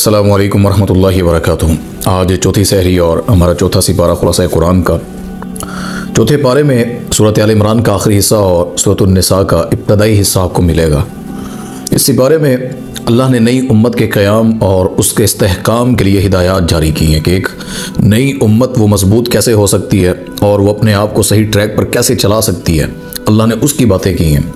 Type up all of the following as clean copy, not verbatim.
अस्सलामु अलैकुम वरहमतुल्लाहि वबरकातुहू। आज चौथी सहरी और हमारा चौथा सिपारा खुलासा कुरान का। चौथे पारे में सूरत आल इमरान का आखिरी हिस्सा और सूरत निसा का इब्तदाई हिस्सा आपको मिलेगा। इस सिपारे में अल्लाह ने नई उम्मत के क़याम और उसके इस्तेहकाम के लिए हिदायत जारी की हैं कि एक नई उम्मत वो मजबूत कैसे हो सकती है और वो अपने आप को सही ट्रैक पर कैसे चला सकती है। अल्लाह ने उसकी बातें की हैं।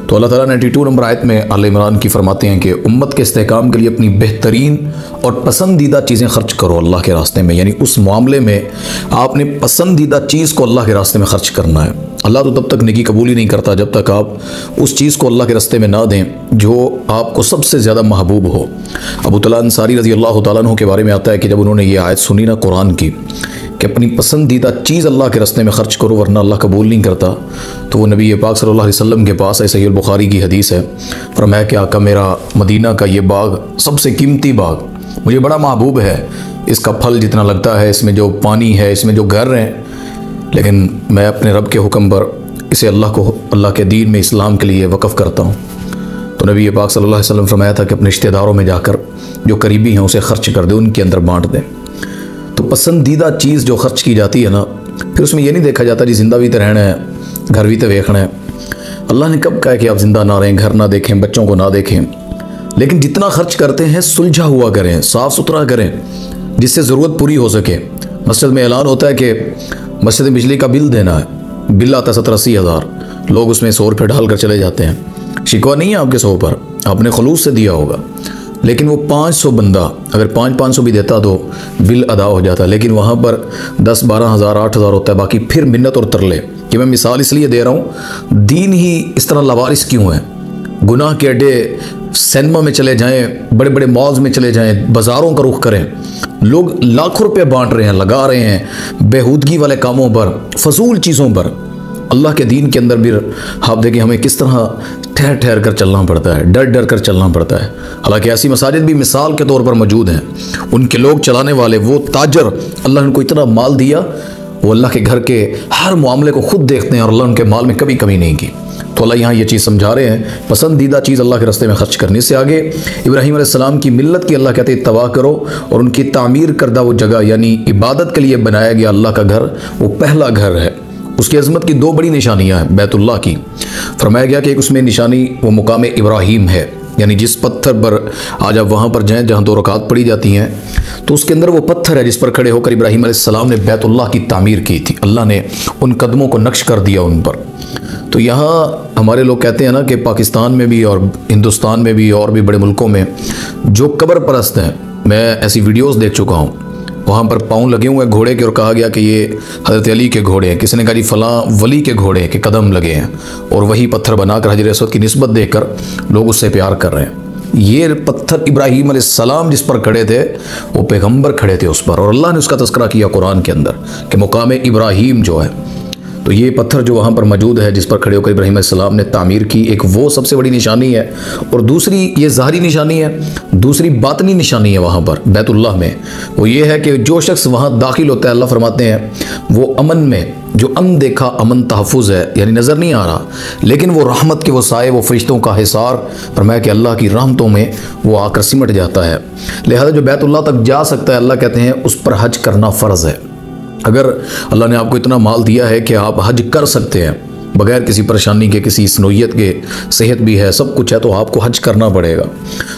तो अल्लाह ताला 92 नंबर आयत में आल इमरान की फरमाते हैं कि उम्मत के इस्तेहकाम के लिए अपनी बेहतरीन और पसंदीदा चीज़ें खर्च करो अल्लाह के रास्ते में। यानी उस मामले में आपने पसंदीदा चीज़ को अल्लाह के रास्ते में खर्च करना है। अल्लाह तो तब तक नेकी कबूल ही नहीं करता जब तक आप उस चीज़ को अल्लाह के रास्ते में ना दें जो आपको सबसे ज़्यादा महबूब हो। अबू तला अंसारी रज़ी अल्लाह तआला अन्हु के बारे में आता है कि जब उन्होंने ये आयत सुनी ना कुरान की कि अपनी पसंदीदा चीज़ अल्लाह के रास्ते में ख़र्च करो वरना अल्लाह कबूल नहीं करता, तो वो नबी पाक सल्लल्लाहु अलैहि वसल्लम के पास है। सहीह बुखारी की हदीस है। फरमाया कि आका मेरा मदीना का ये बाग सबसे कीमती बाग मुझे बड़ा महबूब है। इसका फल जितना लगता है, इसमें जो पानी है, इसमें जो घर हैं, लेकिन मैं अपने रब के हुक्म पर इसे अल्लाह के दीन में इस्लाम के लिए वक़फ़ करता हूँ। तो नबी पाक सल्लल्लाहु अलैहि वसल्लम फरमाया था कि अपने रिश्तेदारों में जाकर जो करीबी हैं उसे खर्च कर दे, उनके अंदर बांट दें। तो पसंदीदा चीज़ जो खर्च की जाती है ना, फिर उसमें यह नहीं देखा जाता जी जिंदा भी तो रहना है, घर भी तो देखना है। अल्लाह ने कब कहा है कि आप जिंदा ना रहें, घर ना देखें, बच्चों को ना देखें, लेकिन जितना खर्च करते हैं सुलझा हुआ करें, साफ़ सुथरा करें, जिससे ज़रूरत पूरी हो सके। मस्जिद में ऐलान होता है कि मस्जिद में बिजली का बिल देना है, बिल आता है 70-80 हज़ार, लोग उसमें 100 रुपये डाल कर चले जाते हैं। शिकवा नहीं है आपके 100 पर, आपने खलूस से दिया होगा, लेकिन वो 500 बंदा अगर 500 भी देता तो बिल अदा हो जाता। लेकिन वहाँ पर 10-12 हज़ार 8 हज़ार होता है, बाकी फिर मिन्नत और तरले। कि मैं मिसाल इसलिए दे रहा हूँ, दीन ही इस तरह लवारिस क्यों है। गुनाह के अड्डे सिनेमा में चले जाएं, बड़े बड़े मॉल्स में चले जाएं, बाज़ारों का रुख करें, लोग लाखों रुपये बांट रहे हैं, लगा रहे हैं बेहूदगी वाले कामों पर, फजूल चीज़ों पर। अल्लाह के दीन के अंदर भी आप देखें हमें किस तरह ठहर ठहर कर चलना पड़ता है, डर डर कर चलना पड़ता है। हालांकि ऐसी मसाजिद भी मिसाल के तौर पर मौजूद हैं, उनके लोग चलाने वाले, वो ताजर, अल्लाह ने उनको इतना माल दिया, वो अल्लाह के घर के हर मामले को खुद देखते हैं और अल्लाह उनके माल में कभी कमी नहीं की। तो अल्लाह यहाँ ये चीज़ समझा रहे हैं, पसंदीदा चीज़ अल्लाह के रास्ते में खर्च करने से आगे इब्राहीम अलैहिस्सलाम की मिल्लत की अल्लाह कहते हैं इत्तबा करो, और उनकी तामीर करदा वो जगह यानी इबादत के लिए बनाया गया अल्लाह का घर, वो पहला घर है। उसकी अज़मत की 2 बड़ी निशानियाँ हैं बैतुल्लाह की। फरमाया गया कि एक उसमें निशानी वो मुकाम इब्राहीम है, यानी जिस पत्थर पर आज आप वहाँ पर जाएँ जहाँ 2 रकात पड़ी जाती हैं, तो उसके अंदर वो पत्थर है जिस पर खड़े होकर इब्राहीम अलैहिस्सलाम ने बैतुल्लाह की तामीर की थी। अल्लाह ने उन कदमों को नक्श कर दिया उन पर। तो यहाँ हमारे लोग कहते हैं ना कि पाकिस्तान में भी और हिंदुस्तान में भी और भी बड़े मुल्कों में जो कब्र परस्त हैं, मैं ऐसी वीडियोज़ देख चुका हूँ, वहाँ पर पाँव लगे हुए घोड़े के और कहा गया कि ये हज़रत अली के घोड़े हैं, किसी ने कहा जी फ़लाँ वली के घोड़े के कदम लगे हैं, और वही पत्थर बनाकर हजर असवद की निस्बत देकर लोग उससे प्यार कर रहे हैं। ये पत्थर इब्राहीम अलैहिस्सलाम जिस पर खड़े थे वो पैगम्बर खड़े थे उस पर, और अल्लाह ने उसका तज़किरा किया कुरान के अंदर कि मुकाम इब्राहीम जो है, तो ये पत्थर जो वहाँ पर मौजूद है जिस पर खड़े होकर इब्राहीम अलैहिस्सलाम ने तामीर की, एक वो सबसे बड़ी निशानी है। और दूसरी ये ज़ाहरी निशानी है, दूसरी बातनी निशानी है वहाँ पर बैतुल्लाह में, वो ये है कि जो शख्स वहाँ दाखिल होता है, अल्लाह फरमाते हैं वो अमन में, जो अनदेखा अमन तहफ़ुज़ है, यानी नज़र नहीं आ रहा, लेकिन वो रहमत के वो साए, वो फरिश्तों का हिसार, फरमाया कि अल्लाह की रहमतों में वो आकर सिमट जाता है। लिहाजा जो बैतुल्लाह तक जा सकता है, अल्लाह कहते हैं उस पर हज करना फ़र्ज़ है। अगर अल्लाह ने आपको इतना माल दिया है कि आप हज कर सकते हैं बग़ैर किसी परेशानी के, किसी स्नोयत के, सेहत भी है, सब कुछ है, तो आपको हज करना पड़ेगा।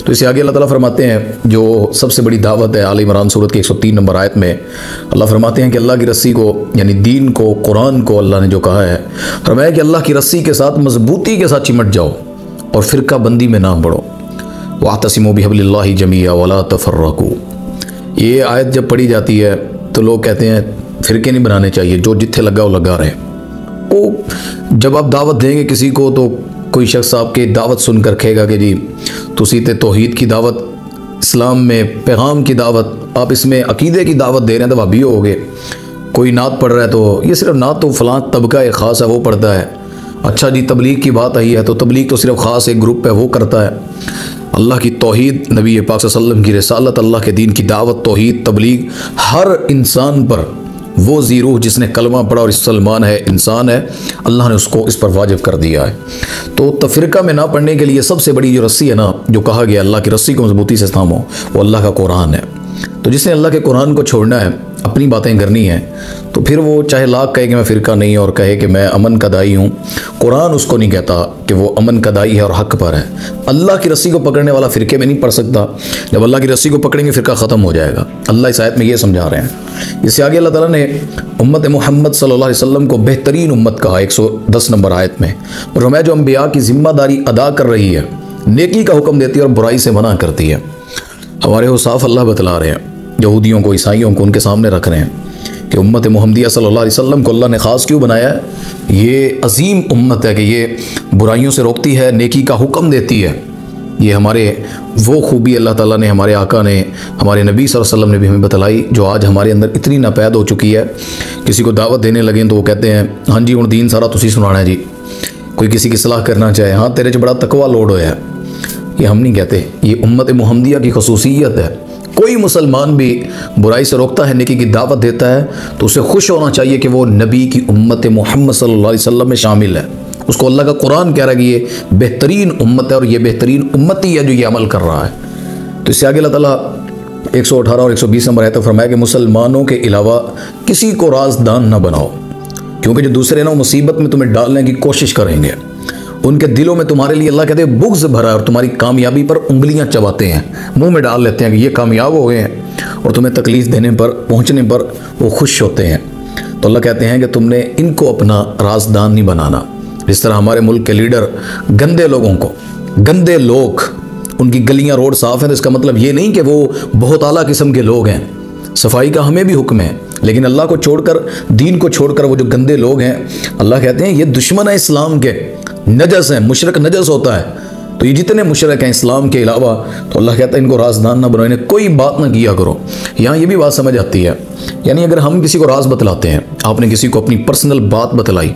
तो इससे आगे अल्लाह ताला फरमाते हैं जो सबसे बड़ी दावत है आल इमरान सूरत की 103 नंबर आयत में, अल्लाह फरमाते हैं कि अल्लाह की रस्सी को यानी दीन को, कुरान को अल्लाह ने जो कहा है, फरमाया कि अल्लाह की रस्सी के साथ मजबूती के साथ चिमट जाओ और फ़िरका बंदी में ना बढ़ो। वातसिमू बिहब्लिल्लाहि जमीआ वला तफर्रकू। ये आयत जब पढ़ी जाती है तो लोग कहते हैं फ़िरके नहीं बनाने चाहिए, जो जिथे लगा वो लगा रहे। वो जब आप दावत देंगे किसी को तो कोई शख्स आपके दावत सुनकर कहेगा कि जी तुसी ते तौहीद की दावत, इस्लाम में पैगाम की दावत, आप इसमें अकीदे की दावत दे रहे हैं तो भाभी हो गए। कोई नात पढ़ रहा है तो ये सिर्फ नात तो फ़लाँ तबका एक ख़ास है वो पढ़ता है। अच्छा जी तबलीग की बात आई है तो तबलीग तो सिर्फ ख़ास एक ग्रुप है वो करता है। अल्लाह की तौहीद, नबी पाक सल्लल्लाहु अलैहि वसल्लम की रिसालत, अल्लाह के दीन की दावत, तौहीद, तबलीग हर इंसान पर वो ज़ीरूह जिसने कलमा पढ़ा और सलमान है, इंसान है, अल्लाह ने उसको इस पर वाजिब कर दिया है। तो तफरीक़ा में ना पढ़ने के लिए सबसे बड़ी जो रस्सी है ना, जो कहा गया अल्लाह की रस्सी को मजबूती से थामो, वो अल्लाह का कुरान है। तो जिसने अल्लाह के कुरान को छोड़ना है, अपनी बातें करनी है, तो फिर वो चाहे लाख कहे कि मैं फ़िरका नहीं और कहे कि मैं अमन का दाई हूँ, कुरान उसको नहीं कहता कि वो अमन का दाई है और हक़ पर है। अल्लाह की रस्सी को पकड़ने वाला फ़िरके में नहीं पढ़ सकता। जब अल्लाह की रस्सी को पकड़ेंगे फ़िरका ख़त्म हो जाएगा। अल्लाह इस आयत में ये समझा रहे हैं। इससे आगे अल्लाह ताला ने उम्मत मोहम्मद सल्लल्लाहु अलैहि वसल्लम को बेहतरीन उम्मत कहा 110 नंबर आयत में, और हमें जो अम्बिया की ज़िम्मेदारी अदा कर रही है, नेकी का हुक्म देती है और बुराई से मना करती है। हमारे वो साफ़ अल्लाह बतला रहे हैं, यहूदियों को, ईसाइयों को उनके सामने रख रहे हैं कि उम्मत मोहम्मदिया सल्लल्लाहु अलैहि वसल्लम को अल्लाह ने ख़ास क्यों बनाया है। ये अजीम उम्मत है कि ये बुराइयों से रोकती है, नेकी का हुक्म देती है। ये हमारे वो खूबी अल्लाह ताला ने, हमारे आका ने, हमारे नबी सल्लल्लाहु अलैहि वसल्लम ने भी हमें बतलाई, जो आज हमारे अंदर इतनी नापैद हो चुकी है। किसी को दावत देने लगे तो वो कहते हैं हाँ जी हुण दीन सारा तुसी सुनाना है जी। कोई किसी की सलाह करना चाहे, हाँ तेरे च बड़ा तकवा लोड होया है, ये हम नहीं कहते। ये उम्मत मोहम्मदिया की खसूसियत है। कोई मुसलमान भी बुराई से रोकता है, नेकी की दावत देता है, तो उसे खुश होना चाहिए कि वो नबी की उम्मत मोहम्मद सल्लल्लाहु अलैहि वसल्लम में शामिल है। उसको अल्लाह का कुरान कह रहा है कि ये बेहतरीन उम्मत है और ये बेहतरीन उम्मती है जो ये अमल कर रहा है। तो इससे आगे अल्लाह ताला 118 और 120 नंबर आयत फरमाया कि मुसलमानों के अलावा किसी को राजदान न बनाओ, क्योंकि जो दूसरे ना मुसीबत में तुम्हें डालने की कोशिश करेंगे, उनके दिलों में तुम्हारे लिए अल्लाह कहते हैं बुग़्ज़ भरा है और तुम्हारी कामयाबी पर उंगलियां चबाते हैं, मुंह में डाल लेते हैं कि ये कामयाब हो गए हैं, और तुम्हें तकलीफ़ देने पर, पहुंचने पर वो खुश होते हैं। तो अल्लाह कहते हैं कि तुमने इनको अपना राजदान नहीं बनाना। जिस तरह हमारे मुल्क के लीडर गंदे लोगों को, गंदे लोग, उनकी गलियाँ रोड साफ़ हैं, तो इसका मतलब ये नहीं कि वो बहुत आला किस्म के लोग हैं। सफाई का हमें भी हुक्म है, लेकिन अल्लाह को छोड़कर, दीन को छोड़कर वो जो गंदे लोग हैं, अल्लाह कहते हैं ये दुश्मन है इस्लाम के, नजस है, मुशरक नजस होता है। तो ये जितने मुशरक हैं इस्लाम के अलावा, तो अल्लाह कहता है इनको राजदान ना बनाओ, इन्हें कोई बात ना किया करो। यहाँ ये भी बात समझ आती है, यानी अगर हम किसी को राज बतलाते हैं, आपने किसी को अपनी पर्सनल बात बतलाई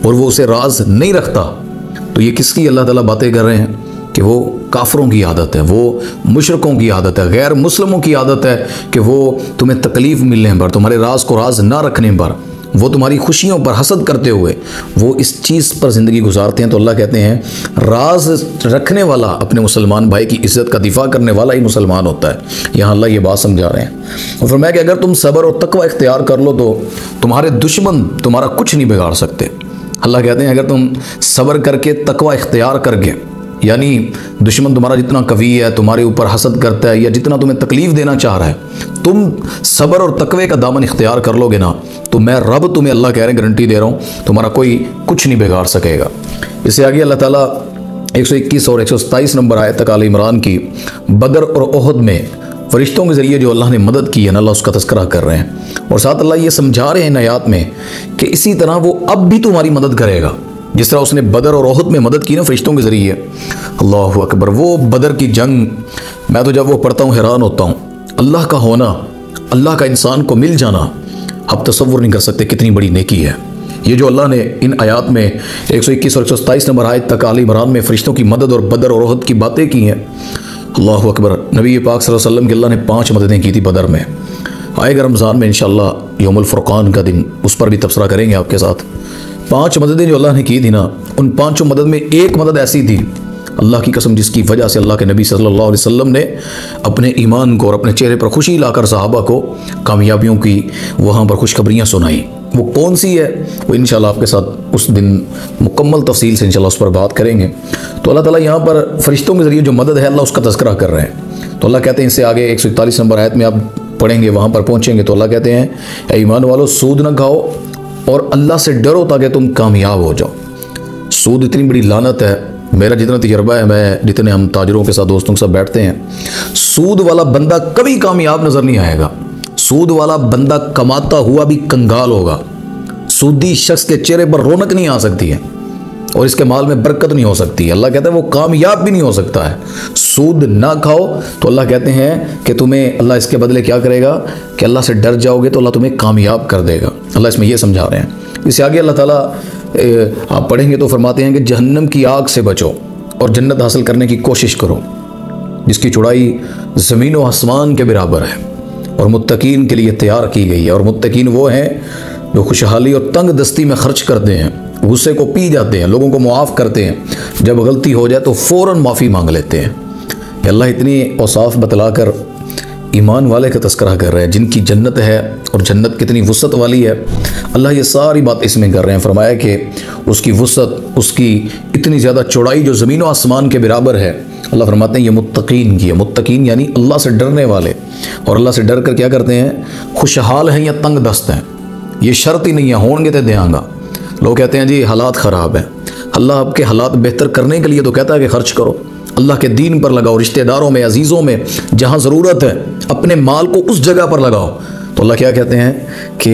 और वो उसे राज नहीं रखता, तो ये किसकी अल्लाह ताला बातें कर रहे हैं कि वो काफरों की आदत है, वो मुशरकों की आदत है, गैर मुस्लिमों की आदत है कि वो तुम्हें तकलीफ़ मिलने पर, तुम्हारे राज को राज ना रखने पर, वो तुम्हारी खुशियों पर हसद करते हुए वो इस चीज़ पर ज़िंदगी गुजारते हैं। तो अल्लाह कहते हैं राज रखने वाला, अपने मुसलमान भाई की इज़्ज़त का दिफा करने वाला ही मुसलमान होता है। यहाँ अल्लाह ये बात समझा रहे हैं। और फरमाया कि अगर तुम सब्र और तकवा इख्तियार कर लो तो तुम्हारे दुश्मन तुम्हारा कुछ नहीं बिगाड़ सकते। अल्लाह कहते हैं अगर तुम सब्र करके, तकवा इख्तियार करके, यानी दुश्मन तुम्हारा जितना कवी है, तुम्हारे ऊपर हसद करता है या जितना तुम्हें तकलीफ़ देना चाह रहा है, तुम सब्र और तकवे का दामन इख्तियार कर लोगे ना, तो मैं रब तुम्हें, अल्लाह कह रहे हैं, गारंटी दे रहा हूँ, तुम्हारा कोई कुछ नहीं बिगाड़ सकेगा। इससे आगे अल्लाह ताला 121 और 127 नंबर आयत तक आल इमरान की बदर और ओहद में फरिश्तों के ज़रिए जो अल्लाह ने मदद की है ना, अल्लाह उसका तज़किरा कर रहे हैं। और साथ अल्लाह ये समझा रहे हैं आयत में कि इसी तरह वो अब भी तुम्हारी मदद करेगा, जिस तरह उसने बदर और ओहद में मदद की ना फरिश्तों के ज़रिए। अल्लाह अकबर। वो बदर की जंग, मैं तो जब वो पढ़ता हूँ हैरान होता हूँ। अल्लाह का होना, अल्लाह का इंसान को मिल जाना, आप तसव्वुर नहीं कर सकते कितनी बड़ी नेकी है। ये जो अल्लाह ने इन आयात में 121 और 127 नंबर आयत तक आल इमरान में फरिश्तों की मदद और बदर और ओहद की बातें की हैं। अल्लाह अकबर। नबी पाक सल्लल्लाहु अलैहि वसल्लम के अल्लाह ने 5 मददें की थी बदर में। आएगा रमज़ान में इंशाअल्लाह यौमुल फुरक़ान का दिन, उस पर भी तबसरा करेंगे आपके साथ। 5 मददें जो अल्लाह ने की थी ना, उन 5 मदद में एक मदद ऐसी थी, अल्लाह की कसम, जिसकी वजह से अल्लाह के नबी सल्लल्लाहु अलैहि वसल्लम ने अपने ईमान को और अपने चेहरे पर खुशी लाकर सहाबा को कामयाबियों की वहाँ पर खुशखबरियाँ सुनाई। वो कौन सी है, वो इंशाअल्लाह आपके साथ उस दिन मुकम्मल तफसील से इंशाअल्लाह उस पर बात करेंगे। तो अल्लाह ताला यहाँ पर फरिश्तों के ज़रिए जो मदद है, अल्लाह उसका तज़किरा कर रहे हैं। तो अल्लाह कहते हैं, इससे आगे 141 नंबर आयत में आप पढ़ेंगे, वहाँ पर पहुँचेंगे तो अल्लाह कहते हैं, ऐ ईमान वालों, सूद न खाओ और अल्लाह से डरो ताकि तुम कामयाब हो जाओ। सूद इतनी बड़ी लानत है। मेरा जितना तजर्बा है, मैं जितने हम ताजरों के साथ, दोस्तों के साथ बैठते हैं, सूद वाला बंदा कभी कामयाब नज़र नहीं आएगा। सूद वाला बंदा कमाता हुआ भी कंगाल होगा। सूदी शख्स के चेहरे पर रौनक नहीं आ सकती है और इसके माल में बरकत नहीं हो सकती है। अल्लाह कहता है वो कामयाब भी नहीं हो सकता है। सूद ना खाओ तो अल्लाह कहते हैं कि तुम्हें अल्लाह इसके बदले क्या करेगा कि अल्लाह से डर जाओगे तो अल्लाह तुम्हें कामयाब कर देगा। अल्लाह इसमें ये समझा रहे हैं। इससे आगे अल्लाह ताला आप पढ़ेंगे तो फरमाते हैं कि जहन्नम की आग से बचो और जन्नत हासिल करने की कोशिश करो, जिसकी चौड़ाई ज़मीन व आसमान के बराबर है और मुत्तकीन के लिए तैयार की गई है। और मुत्तकीन वो हैं जो खुशहाली और तंग दस्ती में खर्च करते हैं, गुस्से को पी जाते हैं, लोगों को मुआफ़ करते हैं, जब गलती हो जाए तो फ़ौरन माफ़ी मांग लेते हैं। अल्लाह इतनी औसाफ बतलाकर ईमान वाले का तस्करा कर रहे हैं जिनकी जन्नत है और जन्नत कितनी वुसअत वाली है। अल्लाह ये सारी बात इसमें कर रहे हैं। फरमाया कि उसकी वुसअत, उसकी इतनी ज़्यादा चौड़ाई जो ज़मीन व आसमान के बराबर है। अल्लाह फरमाते हैं ये मुत्तकीन की है। मुत्तकीन यानी अल्लाह से डरने वाले, और अल्लाह से डर कर क्या करते हैं, खुशहाल हैं या तंग दस्त हैं। ये शर्त ही नहीं है, होंगे तो देंगा। लोग कहते हैं जी हालात ख़राब हैं, अल्लाह आपके हालात बेहतर करने के लिए तो कहता है कि खर्च करो, अल्लाह के दीन पर लगाओ, रिश्तेदारों में, अजीज़ों में, जहाँ ज़रूरत है अपने माल को उस जगह पर लगाओ। तो अल्लाह क्या कहते हैं कि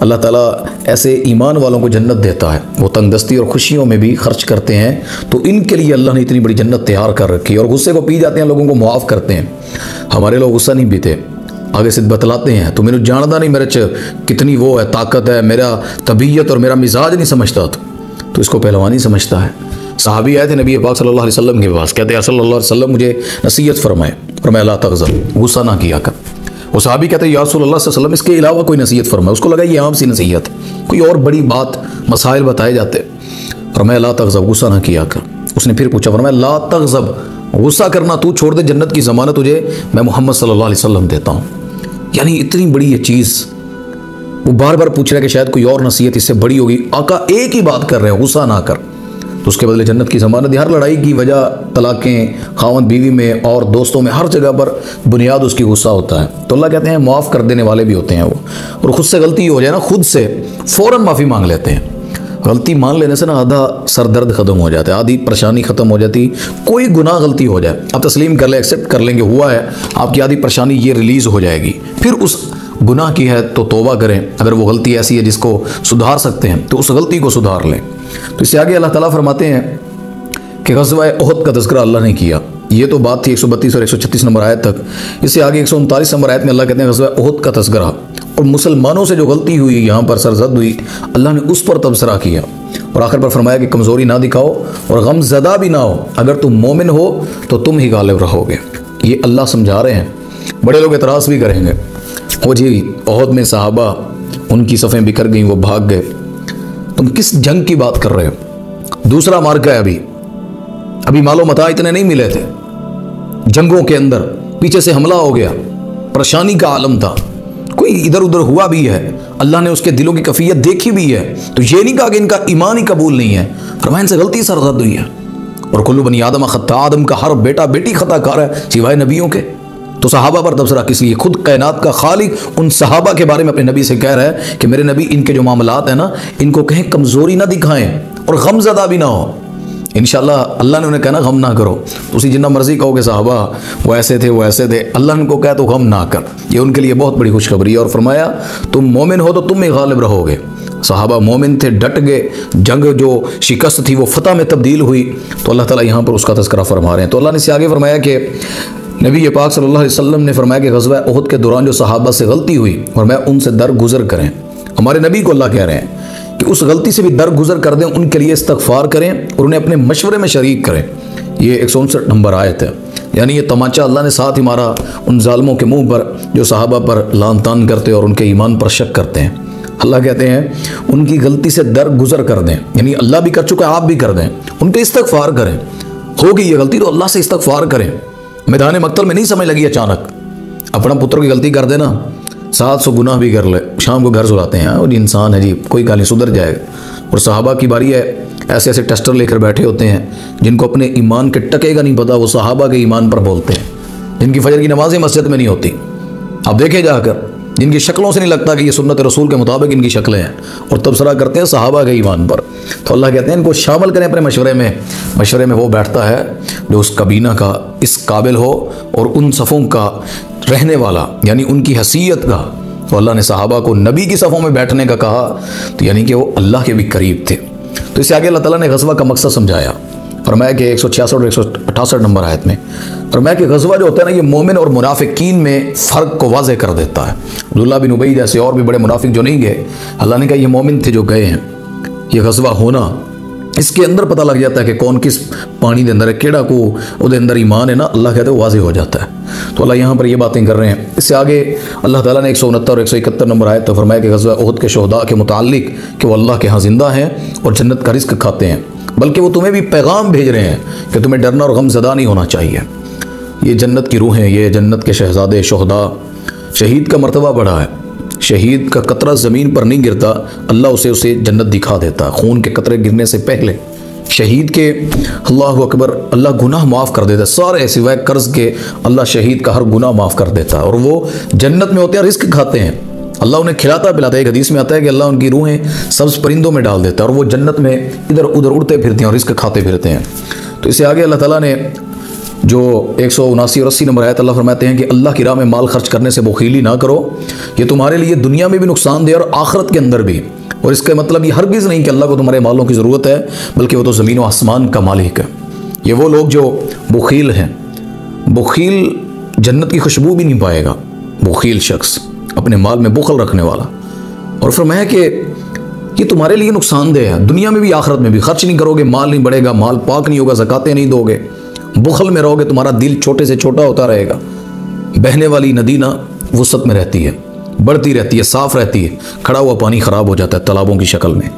अल्लाह ताला ऐसे ईमान वालों को जन्नत देता है, वो तंगदस्ती और खुशियों में भी खर्च करते हैं। तो इनके लिए अल्लाह ने इतनी बड़ी जन्नत तैयार कर रखी है। और गुस्से को पी जाते हैं, लोगों को मुआफ़ करते हैं। हमारे लोग गुस्सा नहीं पीते, आगे से बतलाते हैं तो मैंने जानता नहीं मेरे च कितनी वो है, ताकत है, मेरा तबीयत और मेरा मिजाज नहीं समझता, तो इसको पहलवानी समझता है। सहाबी आए थे नबी पाक सल्लल्लाहु अलैहि वसल्लम के पास, कहते हैं सल्लल्लाहु अलैहि वसल्लम मुझे नसीहत फरमाए, और मैं ला तग़ज़ब, गुस्सा ना किया कर। वो सहाबी कहते हैं या रसूलल्लाह सल्लल्लाहु अलैहि वसल्लम इसके अलावा कोई नसीहत फरमाए। उसको लगा ये आम सी नसीहत, कोई और बड़ी बात मसाइल बताए जाते। फरमाया ला तग़ज़ब, गुस्सा ना किया कर। उसने फिर पूछा, फरमाया ला तग़ज़ब, गुस्सा करना तू छोड़ दे, जन्नत की ज़मानत तुझे मैं मोहम्मद सल्लल्लाहु अलैहि वसल्लम देता हूँ। यानी इतनी बड़ी ये चीज़, वो बार बार पूछ रहा है कि शायद कोई और नसीहत इससे बड़ी होगी। आका एक ही बात कर रहे हो, गुस्सा ना कर, तो उसके बदले जन्नत की ज़मानत। हर लड़ाई की वजह तलाक़ें, खावंद बीवी में और दोस्तों में, हर जगह पर बुनियाद उसकी गुस्सा होता है। तो अल्लाह कहते हैं माफ़ कर देने वाले भी होते हैं वो। और खुद से गलती हो जाए ना, खुद से फ़ौरन माफ़ी मांग लेते हैं। गलती मान लेने से ना आधा सर दर्द ख़त्म हो जाता है, आधी परेशानी ख़त्म हो जाती। कोई गुनाह गलती हो जाए, आप तस्लीम कर ले, एक्सेप्ट कर लेंगे हुआ है, आपकी आधी परेशानी ये रिलीज़ हो जाएगी। फिर उस गुनाह की है तो तौबा करें। अगर वो गलती ऐसी है जिसको सुधार सकते हैं तो उस गलती को सुधार लें। तो इससे आगे अल्लाह ताला फरमाते हैं कि ग़ज़वा उहद का तज़किरा अल्लाह ने किया। ये तो बात थी 132 और 136 नंबर आयत तक। इससे आगे 139 नंबर आयत में अल्लाह कहते हैं ग़ज़वा उहद का तज़किरा, और मुसलमानों से जो गलती हुई, यहाँ पर सरजद हुई, अल्लाह ने उस पर तबसरा किया। और आखिर पर फरमाया कि कमज़ोरी ना दिखाओ और गमज़दा भी ना हो, अगर तुम मोमिन हो तो तुम ही गालिब रहोगे। ये अल्लाह समझा रहे हैं। बड़े लोग एतराज़ भी करेंगे, वो जी उहद में सहाबा उनकी सफ़ें बिखर गई, वो भाग गए, तुम किस जंग की बात कर रहे हो? दूसरा मार्का है, अभी मालो मता इतने नहीं मिले थे। जंगों के अंदर पीछे से हमला हो गया, परेशानी का आलम था, कोई इधर उधर हुआ भी है, अल्लाह ने उसके दिलों की कैफियत देखी भी है। तो ये नहीं कहा कि इनका ईमान ही कबूल नहीं है, फरमाया इनसे गलती सरजद हुई है। और कुल्लु बनी आदम खता, आदम का हर बेटा बेटी खताकार है सिवाय नबियों के। तो सहाबा पर तबसरा किस लिए? खुद कायनात का खालिक उन सहाबा के बारे में अपने नबी से कह रहा है कि मेरे नबी इनके जो मामलात हैं ना, इनको कहीं कमज़ोरी ना दिखाएं और गमज़दा भी ना हो। इंशाअल्लाह अल्लाह ने उन्हें कहना गम ना करो, तो उसी जितना मर्जी कहो कि साहबा वो ऐसे थे वो ऐसे थे, अल्लाह ने उनको कहा तो गम ना कर। ये उनके लिए बहुत बड़ी खुशखबरी है। और फरमाया तुम मोमिन हो तो तुम ही गालिब रहोगे। सहाबा मोमिन थे, डट गए, जंग जो शिकस्त थी वो फतह में तब्दील हुई। तो अल्लाह ताला यहाँ पर उसका तज़किरा फरमा रहे हैं। तो अल्लाह ने इससे आगे फरमाया कि नबी पाक सल्लल्लाहु अलैहि वसल्लम ने फरमाया कि ग़ज़वा उहद के दौरान जो सहाबा से गलती हुई और मैं उनसे दरगुजर करें। हमारे नबी को अल्लाह कह रहे हैं कि उस गलती से भी दरगुजर कर दें, उनके लिए इस्तग़फ़ार करें और उन्हें अपने मशवरे में शरीक करें। ये 159 नंबर आयत है। यानी ये तमाचा अल्लाह ने साथ ही मारा उन जालिमों के मुंह पर जो सहाबा पर लान तान करते और उनके ईमान पर शक करते हैं। अल्लाह कहते हैं उनकी गलती से दरगुजर कर दें, यानी अल्लाह भी कर चुका है, आप भी कर दें, उनके इस्तग़फ़ार करें। हो गई ये गलती तो अल्लाह से इस्तग़फ़ार करें। मैदान मक्तल में नहीं समझ लगी अचानक, अपना पुत्र की गलती कर देना, 700 गुनाह भी कर ले, शाम को घर सुलाते हैं और इंसान है जी, कोई गाली सुधर जाएगा। और सहाबा की बारी है, ऐसे ऐसे टेस्टर लेकर बैठे होते हैं जिनको अपने ईमान के टके का नहीं पता, वो सहाबा के ईमान पर बोलते हैं, जिनकी फजर की नमाज़ें मस्जिद में नहीं होती। आप देखे जाकर, जिनकी शक्लों से नहीं लगता कि ये सुन्नत रसूल के मुताबिक इनकी शक्लें हैं, और तबसरा करते हैं सहाबा के ईमान पर। तो अल्लाह कहते हैं इनको शामिल करें अपने मशवरे में। मशवरे में वो बैठता है जो उस कबीना का इस काबिल हो और उन सफ़ों का रहने वाला, यानी उनकी हसीयत का। तो अल्लाह ने सहाबा को नबी की सफ़ों में बैठने का कहा, तो यानी कि वो अल्लाह के भी करीब थे। तो इससे आगे अल्लाह ताला ने ग़ज़वा का मकसद समझाया। फरमाया कि 166 और 168 नंबर आयत में फरमाया कि ग़ज़वा जो होता है ना, ये मोमिन और मुनाफिकीन में फ़र्क को वाज़े कर देता है। अब्दुल्लाह बिन उबई जैसे और भी बड़े मुनाफिक जो नहीं गए, अल्लाह ने कहा ये मोमिन थे जो गए हैं। ये ग़ज़वा होना, इसके अंदर पता लग जाता है कि कौन किस पानी के अंदर है, केड़ा को उहदे अंदर ईमान है ना, अल्लाह कहते हैं वाज़े हो जाता है। तो अल्लाह यहाँ पर ये बातें कर रहे हैं। इससे आगे अल्लाह ताला ने 169 और 171 नंबर आयत तो फरमाया कि ग़ज़वा उहद के शोहदा के मुताल्लिक कि वो अल्लाह के यहाँ ज़िंदा हैं और जन्नत का रिज़्क़ खाते हैं, बल्कि वो तुम्हें भी पैगाम भेज रहे हैं कि तुम्हें डरना और गमज़दा नहीं होना चाहिए। ये जन्नत की रूहें, ये जन्नत के शहज़ादे, शोहदा, शहीद का मर्तबा बढ़ा है। शहीद का कतरा ज़मीन पर नहीं गिरता, अल्लाह उसे जन्नत दिखा देता। खून के कतरे गिरने से पहले शहीद के, अल्लाह अकबर, अल्लाह गुनाह माफ़ कर देता है सारे सिवाय कर्ज़ के। अल्लाह शहीद का हर गुनाह माफ़ कर देता है और वो जन्नत में होते हैं, रिज़्क़ खाते हैं, अल्लाह उन्हें खिलाता पिलाता है। एक हदीस में आता है कि अल्लाह उनकी रूहें सब्ज़ परिंदों में डाल देता है और वो जन्नत में इधर उधर उड़ते फिरते हैं और रिज़्क़ खाते फिरते हैं। तो इससे आगे अल्लाह ताला ने जो 179 और 80 नंबर आयत अल्लाह फरमाते हैं कि अल्लाह की राह में माल खर्च करने से बखीली ना करो, ये तुम्हारे लिए दुनिया में भी नुकसानदेह और आखिरत के अंदर भी। और इसका मतलब ये हरगिज़ नहीं कि अल्लाह को तुम्हारे मालों की ज़रूरत है, बल्कि वो तो ज़मीन व आसमान का मालिक है। ये वो लोग जो बखील हैं, बखील जन्नत की खुशबू भी नहीं पाएगा। बखील शख्स, अपने माल में बुखल रखने वाला। और फरमाया कि ये तुम्हारे लिए नुकसानदेह है, दुनिया में भी आखिरत में भी। खर्च नहीं करोगे, माल नहीं बढ़ेगा, माल पाक नहीं होगा, ज़कातें नहीं दोगे, बुखल में रहोगे, तुम्हारा दिल छोटे से छोटा होता रहेगा। बहने वाली नदी ना वुसअत में रहती है, बढ़ती रहती है, साफ़ रहती है, खड़ा हुआ पानी ख़राब हो जाता है तालाबों की शक्ल में।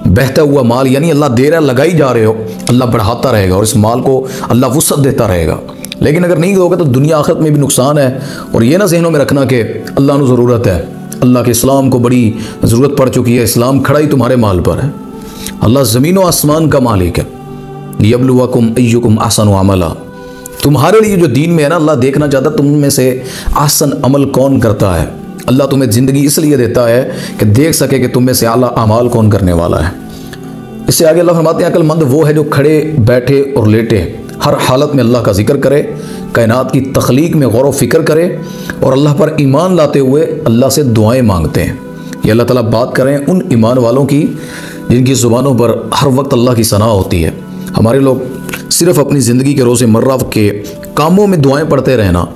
बहता हुआ माल यानी अल्लाह दे रहा है, लगाई जा रहे हो, अल्लाह बढ़ाता रहेगा और इस माल को अल्लाह वुसअत देता रहेगा। लेकिन अगर नहीं दोगे तो दुनिया आखिरत में भी नुकसान है। और ये ना जहनों में रखना कि अल्लाह को ज़रूरत है, अल्लाह के इस्लाम को बड़ी ज़रूरत पड़ चुकी है, इस्लाम खड़ा ही तुम्हारे माल पर है। अल्लाह ज़मीन व आसमान का मालिक है। लियब्लुवकुम अय्युकुम अहसनु अमला, तुम्हारे लिए जो दीन में है ना, अल्लाह देखना चाहता तुम में से आसन अमल कौन करता है। अल्लाह तुम्हें ज़िंदगी इसलिए देता है कि देख सके कि तुम में से आला अमाल कौन करने वाला है। इससे आगे अल्लाह फरमाते हैं अक्लमंद वो है जो खड़े बैठे और लेटे हर हालत में अल्लाह का जिक्र करे, कायनात की तख्लीक में गौर व फिक्र करे और अल्लाह पर ईमान लाते हुए अल्लाह से दुआएं मांगते हैं। ये अल्लाह ताला बात कर रहे हैं उन ईमान वालों की जिनकी ज़ुबानों पर हर वक्त अल्लाह की सना होती है। हमारे लोग सिर्फ़ अपनी ज़िंदगी के रोज़मर्रा के कामों में दुआएं पढ़ते रहना,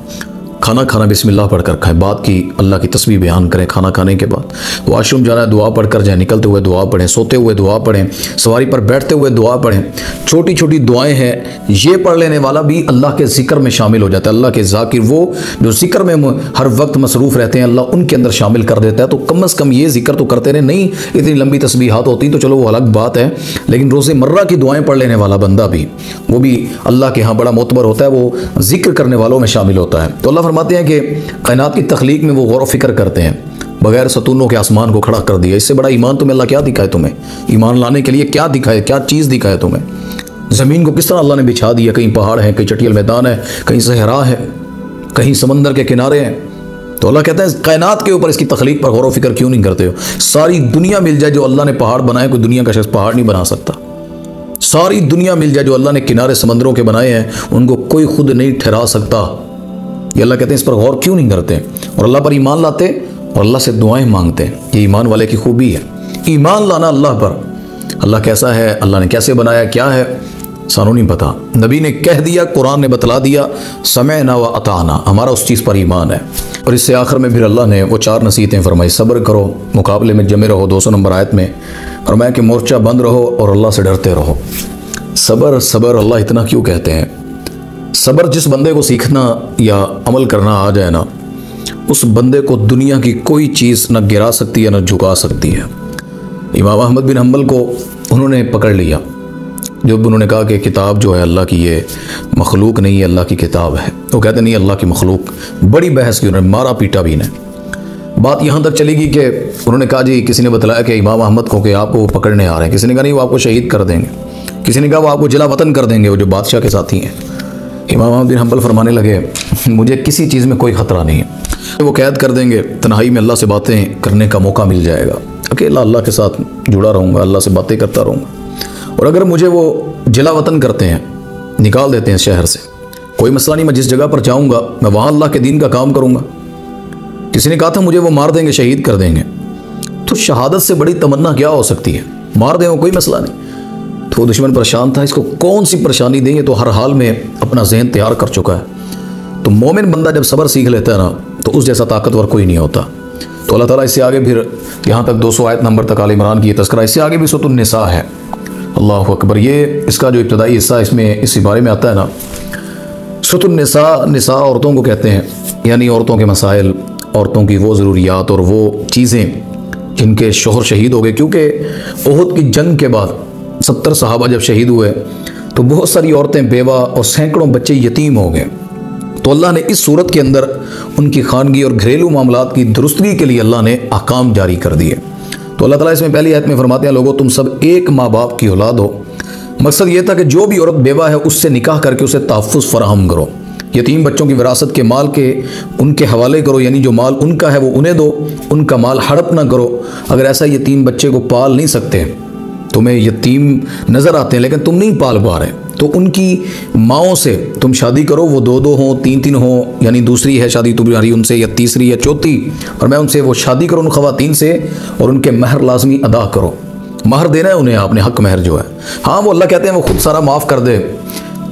खाना खाना बिस्मिल्लाह पढ़कर खाएं, बात की अल्लाह की तस्बीह बयान करें, खाना खाने के बाद वॉशरूम जाना है दुआ पढ़कर जाएं, निकलते हुए दुआ पढ़ें, सोते हुए दुआ पढ़ें, सवारी पर बैठते हुए दुआ पढ़ें। छोटी छोटी दुआएं हैं, ये पढ़ लेने वाला भी अल्लाह के ज़िक्र में शामिल हो जाता है। अल्लाह के ज़ाकिर वो जो ज़िक्र में हर वक्त मसरूफ़ रहते हैं, अल्लाह उनके अंदर शामिल कर देता है। तो कम अज़ कम ये ज़िक्र तो करते रहे। नहीं इतनी लंबी तस्बीहात होती तो चलो वो अलग बात है, लेकिन रोज़मर्रा की दुआएँ पढ़ लेने वाला बंदा भी, वो भी अल्लाह के यहाँ बड़ा मोतबर होता है, वो ज़िक्र करने वालों में शामिल होता है। तो अल्लाह फरमाते हैं कि कायनात की तख्लीक में वो गौर व फिक्र करते हैं। बगैर सतूनों के आसमान को खड़ा कर दिया, इससे बड़ा ईमान तुम्हें अल्लाह क्या दिखाए? तुम्हें ईमान लाने के लिए क्या दिखाए, क्या चीज़ दिखाए तुम्हें? ज़मीन को किस तरह अल्लाह ने बिछा दिया, कहीं पहाड़ है, कहीं चटियल मैदान है, कहीं सहरा है, कहीं समंदर के किनारे हैं। तो अल्लाह कहता है कायनात के ऊपर इसकी तख्लीक पर गौर व फिक्र क्यों नहीं करते हो? सारी दुनिया मिल जाए जो अल्लाह ने पहाड़ बनाए, कोई दुनिया का शख्स पहाड़ नहीं बना सकता। सारी दुनिया मिल जाए जो अल्लाह ने किनारे समंदरों के बनाए हैं, उनको कोई खुद नहीं ठहरा सकता। ये अल्लाह कहते हैं इस पर गौर क्यों नहीं करते और अल्लाह पर ईमान लाते और अल्लाह से दुआएं मांगते हैं। ये ईमान वाले की खूबी है, ईमान लाना अल्लाह पर। अल्लाह कैसा है, अल्लाह ने कैसे बनाया, क्या है, सानू नहीं पता। नबी ने कह दिया, कुरान ने बतला दिया, समअना व अताना, हमारा उस चीज़ पर ईमान है। और इससे आखिर में फिर अल्लाह ने वो 4 नसीहतें फरमाई। सब्र करो, मुकाबले में जमे रहो, 200 नंबर आयत में फरमाया कि मोर्चा बंद रहो और अल्लाह से डरते रहो। सब्र सब्र अल्लाह इतना क्यों कहते हैं? सब्र जिस बंदे को सीखना या अमल करना आ जाए ना, उस बंदे को दुनिया की कोई चीज़ न गिरा सकती है न झुका सकती है। इमाम अहमद बिन हम्बल को उन्होंने पकड़ लिया जब उन्होंने कहा कि किताब जो है अल्लाह की ये मखलूक नहीं है, अल्लाह की किताब है। वो कहते नहीं अल्लाह की मखलूक। बड़ी बहस की, उन्होंने मारा पीटा भी इन्हें। बात यहाँ तक चली गई कि उन्होंने कहा जी किसी ने बतलाया कि इमाम अहमद को कि आपको वो पकड़ने आ रहे हैं, किसी ने कहा नहीं वो आपको शहीद कर देंगे, किसी ने कहा वो आपको जिला वतन कर देंगे, वो जो बादशाह के साथी हैं। इमाम अहमद बिन हम्बल फरमाने लगे मुझे किसी चीज़ में कोई ख़तरा नहीं है, वो कैद कर देंगे, तन्हाई में अल्लाह से बातें करने का मौका मिल जाएगा, अकेला अल्लाह के साथ जुड़ा रहूँगा, अल्लाह से बातें करता रहूँगा। और अगर मुझे वो जिला वतन करते हैं, निकाल देते हैं शहर से, कोई मसला नहीं, मैं जिस जगह पर जाऊँगा मैं वहाँ अल्लाह के दीन का काम करूँगा। किसी ने कहा था मुझे वो मार देंगे, शहीद कर देंगे। तो शहादत से बड़ी तमन्ना क्या हो सकती है? मार दें, वो कोई मसला नहीं। तो दुश्मन परेशान था, इसको कौन सी परेशानी देंगे, तो हर हाल में अपना जहन तैयार कर चुका है। तो मोमिन बंदा जब सब्र सीख लेता है ना, तो उस जैसा ताकतवर कोई नहीं होता। तो अल्लाह ताला इससे आगे फिर यहाँ तक 200 आयत नंबर तक आल इमरान की ये तज़किरा, इससे आगे भी सूरह निसा है। अल्लाह अकबर, ये इसका जो इब्तदाई हिस्सा इसमें इसी बारे में आता है ना, सूरतुन निसा, निसा औरतों को कहते हैं, यानी औरतों के मसाइल, औरतों की वो ज़रूरियात और वो चीज़ें जिनके शोहर शहीद हो गए। क्योंकि उहुद की जंग के बाद 70 सहाबा जब शहीद हुए तो बहुत सारी औरतें बेवा और सैकड़ों बच्चे यतीम हो गए। तो अल्लाह ने इस सूरत के अंदर उनकी खानगी और घरेलू मामलात की दुरुस्ती के लिए अल्लाह ने अहकाम जारी कर दिए। तो अल्लाह ताला इसमें पहली आयत में फरमाते हैं, लोगों तुम सब एक माँ बाप की औलाद हो। मकसद ये था कि जो भी औरत बेवा है उससे निकाह करके उसे तहफ़्फ़ुज़ फराहम करो, यतीम बच्चों की विरासत के माल के उनके हवाले करो, यानी जो माल उनका है वो उन्हें दो, उनका माल हड़प ना करो। अगर ऐसा यतीम बच्चे को पाल नहीं सकते, तुम्हें यतीम नज़र आते हैं लेकिन तुम नहीं पाल पा रहे, तो उनकी माओं से तुम शादी करो, वो 2-2 हों, 3-3 हों, यानी दूसरी है शादी तुम्हारी उनसे या तीसरी या चौथी, और मैं उनसे वो शादी करो उन ख़वातीन से, और उनके महर लाजमी अदा करो। महर देना है उन्हें, आपने हक महर जो है। हाँ, वो अल्लाह कहते हैं वो खुद सारा माफ़ कर दे,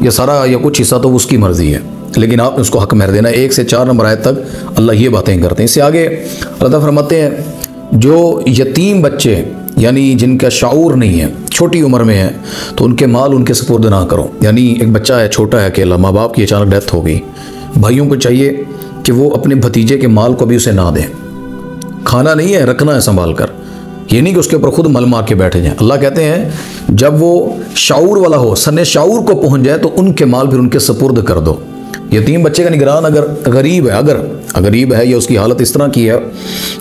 या सारा या कुछ हिस्सा तो उसकी मर्ज़ी है, लेकिन आप उसको हक महर देना है। 1 से 4 नंबर आयत तक अल्लाह ये बातें करते हैं। इससे आगे अल्लाह फरमाते हैं जो यतीम बच्चे यानी जिनका शाऊर नहीं है, छोटी उम्र में है, तो उनके माल उनके सुपुर्द ना करो। यानी एक बच्चा है छोटा है अकेला, माँ बाप की अचानक डेथ हो गई, भाइयों को चाहिए कि वो अपने भतीजे के माल को भी उसे ना दें। खाना नहीं है, रखना है संभाल कर, ये नहीं कि उसके ऊपर खुद मल मार के बैठे जाएं। अल्लाह कहते हैं जब वो शाऊर वाला हो, सने शाऊर को पहुंच जाए तो उनके माल फिर उनके सुपुर्द कर दो। यतीम बच्चे का निगरान अगर गरीब है, अगर गरीब है या उसकी हालत इस तरह की है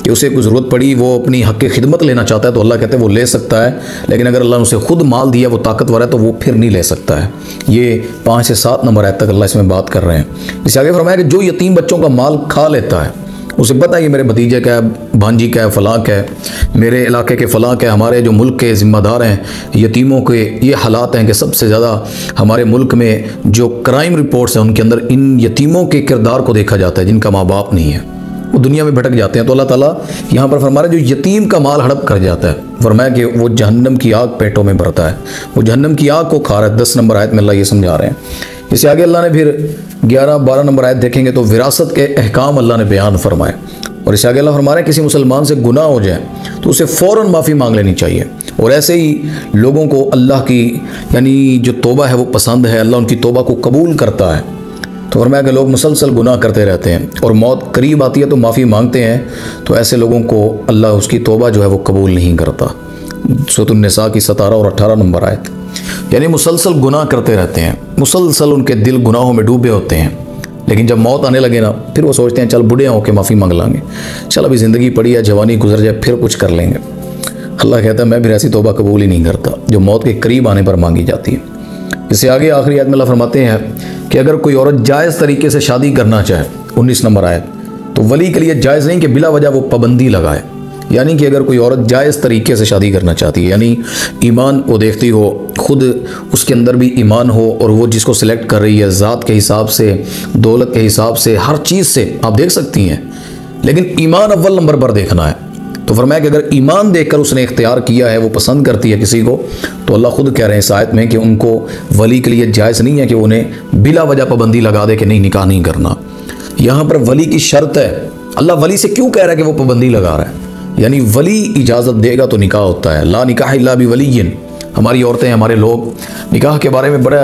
कि उसे कुछ ज़रूरत पड़ी, वो अपनी हक़ की खिदमत लेना चाहता है, तो अल्लाह कहते हैं वो ले सकता है। लेकिन अगर अल्लाह ने उसे खुद माल दिया, वो ताकतवर है, तो वो फिर नहीं ले सकता है। ये 5 से 7 नंबर आयत तक अल्लाह इसमें बात कर रहे हैं। इससे आगे फरमाया कि जो यतीम बच्चों का माल खा लेता है, उसे पता है कि मेरे भतीजे का है, भांजी का है, फ़लाँ का है, मेरे इलाके के फ़लाँ का है, हमारे जो मुल्क के ज़िम्मेदार हैं, यतीमों के ये हालात हैं कि सबसे ज़्यादा हमारे मुल्क में जो क्राइम रिपोर्ट्स हैं उनके अंदर इन यतीमों के किरदार को देखा जाता है, जिनका माँ बाप नहीं है, वो दुनिया में भटक जाते हैं। तो अल्लाह ताला यहाँ पर फरमा रहे हैं जो यतीम का माल हड़प कर जाता है, फरमाया कि वो जहन्नम की आग पेटों में भरता है, वो जहन्नम की आग को खा रहा है। 10 नंबर आयत में अल्लाह ये समझा रहे हैं। इससे आगे अल्लाह ने फिर 11-12 नंबर आयत देखेंगे तो विरासत के अहकाम अल्लाह ने बयान फरमाए। और इससे आगे अल्लाह फरमा रहे हैं किसी मुसलमान से गुनाह हो जाए तो उसे फ़ौरन माफ़ी मांग लेनी चाहिए। और ऐसे ही लोगों को अल्लाह की यानी जो तौबा है वो पसंद है, अल्लाह उनकी तौबा को कबूल करता है। तो फरमाया कि लोग मुसलसल गुनाह करते रहते हैं और मौत करीब आती है तो माफ़ी मांगते हैं, तो ऐसे लोगों को अल्लाह उसकी तौबा जो है वो कबूल नहीं करता। सूरह निसा की 17 और 18 नंबर आयत, यानी मुसलसल गुनाह करते रहते हैं, मुसलसल उनके दिल गुनाहों में डूबे होते हैं, लेकिन जब मौत आने लगे ना फिर वो सोचते हैं चल बूढ़े होकर माफ़ी मांग लांगे, चल अभी ज़िंदगी पड़ी है, जवानी गुजर जाए फिर कुछ कर लेंगे। अल्लाह कहता है मैं फिर ऐसी तौबा कबूल ही नहीं करता जो मौत के करीब आने पर मांगी जाती है। इससे आगे आखिरी आयत में अल्लाह फरमाते हैं कि अगर कोई औरत जायज़ तरीके से शादी करना चाहे, 19 नंबर आयत, तो वली के लिए जायज़ नहीं कि बिला वजह वो पाबंदी लगाए। यानी कि अगर कोई औरत जायज़ तरीके से शादी करना चाहती है, यानी ईमान वो देखती हो, खुद उसके अंदर भी ईमान हो, और वो जिसको सिलेक्ट कर रही है ज़ात के हिसाब से, दौलत के हिसाब से, हर चीज़ से आप देख सकती हैं, लेकिन ईमान अव्वल नंबर पर देखना है। तो फरमाया कि अगर ईमान देखकर उसने इख्तियार किया है, वो पसंद करती है किसी को, तो अल्लाह खुद कह रहे हैं इस आयत में कि उनको वली के लिए जायज़ नहीं है कि उन्हें बिला वजह पाबंदी लगा दे कि नहीं निकाह नहीं करना। यहाँ पर वली की शर्त है। अल्लाह वली से क्यों कह रहा है कि वो पाबंदी लगा रहा है? यानी वली इजाज़त देगा तो निकाह होता है। ला निकाह इल्ला बिवलिय्यिन। हमारी औरतें, हमारे लोग निकाह के बारे में बड़ा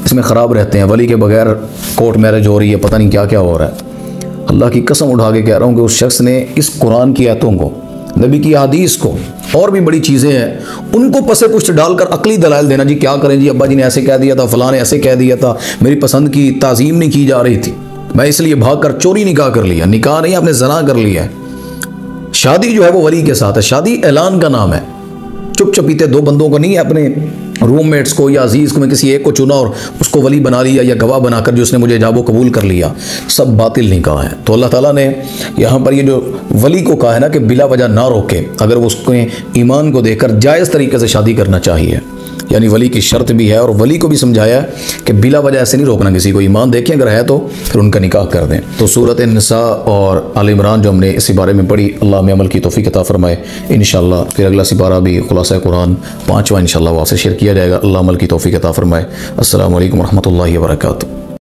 इसमें ख़राब रहते हैं, वली के बगैर कोर्ट मैरिज हो रही है, पता नहीं क्या क्या हो रहा है। अल्लाह की कसम उठा के कह रहा हूँ कि उस शख्स ने इस कुरान की आयतों को, नबी की हदीस को, और भी बड़ी चीज़ें हैं उनको पसे पुष्ट डालकर अकली दलाइल देना, जी क्या करें जी, अब्बा जी ने ऐसे कह दिया था, फलां ने ऐसे कह दिया था, मेरी पसंद की ताज़ीम नहीं की जा रही थी, मैं इसलिए भाग कर चोरी निकाह कर लिया। निकाह नहीं, आपने ज़ना कर लिया है। शादी जो है वो वली के साथ है। शादी ऐलान का नाम है। चुप चपीते दो बंदों को नहीं, अपने रूममेट्स को या अजीज़ को, मैं किसी एक को चुना और उसको वली बना लिया या गवाह बनाकर जो उसने मुझे जाबो कबूल कर लिया, सब बातिल निकाह है। तो अल्लाह ताला ने यहाँ पर ये जो वली को कहा है ना कि बिला वजह ना रोके, अगर वो उसके ईमान को देखकर जायज़ तरीके से शादी करना चाहिए, यानी वली की शर्त भी है, और वली को भी समझाया कि बिला वजह ऐसे नहीं रोकना किसी को, ईमान देखें अगर है तो फिर उनका निकाह कर दें। तो सूरत निसा और आल इमरान जो हमने इसी बारे में पढ़ी, अल्लाह में अमल की तौफीक अता फरमाए। इंशाअल्लाह फिर अगला सिपारा भी खुलासा कुरान 5वां इंशाअल्लाह आपसे शेयर किया जाएगा। अल्लाह अमल की तौफीक अता फरमाए। अस्सलामु अलैकुम रहमतुल्लाहि व बरकातुहू।